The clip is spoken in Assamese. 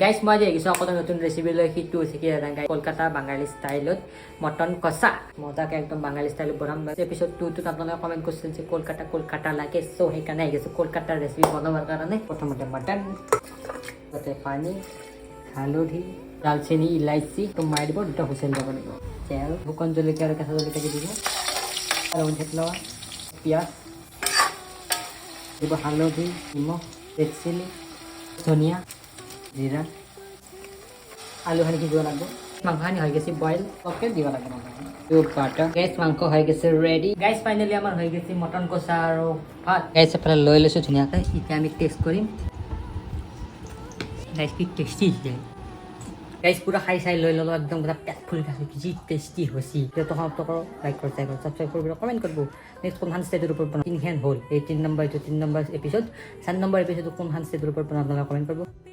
গাইছ মই যে কিছু অকল নতুন ৰেচিপি লৈ সিটো হৈছে কি জানা গাইছ কলকাতা বাঙালী ষ্টাইলত মটন কষা মজাকে একদম বাঙালী ষ্টাইলত বনাম এপিসোড 2 ত আপোনালোকে কমেন্ট কৰিছিল যে কলকাতা লাগে সো সেইকাৰণে আহি গৈছো কলকাতাৰ ৰেচিপি বনাবৰ কাৰণে প্ৰথমতে মটন তাতে পানী হালধি দালচেনি ইলাইচি তো মাৰি দিব দুটা হুইচেল দিব লাগিব তেল শুকান জলকীয়া আৰু কেঁচা জলকীয়া দি দিব আৰু থেতলোৱা পিঁয়াজ দিব হালধি নিমখ ৰেড চিলি ধনিয়া জিৰা আলুখানি সিজিব লাগিব মাংসখানি হৈ গৈছে বইল ওকে দিব লাগে মাংসখানি বাটাৰ গাইছ মাংস হৈ গৈছে ৰেডি গাইছ ফাইনেলি আমাৰ হৈ গৈছে মটন কষা আৰু ভাত গাইছ এফালে লৈ লৈছোঁ ধুনীয়াকৈ এতিয়া আমি টেষ্ট কৰিম গাইছ কি টেষ্টি হৈছে গাইছ পুৰা খাই চাই লৈ ল'লোঁ একদম পুৰা পেট ফুল খাইছোঁ যি টেষ্টি হৈছে সেইটো সমাপ্ত কৰোঁ লাইক কৰি ছাবস্ক্ৰাইব কৰিব কমেণ্ট কৰিব নেক্সট কোনখন ষ্টেটৰ ওপৰত বনাম তিনিখন হ'ল এই 3 নম্বৰ এপিছড 4 নম্বৰ এপিছড কোনখন ষ্টেটৰ ওপৰত বনাম আপোনালোকে কমেণ্ট কৰিব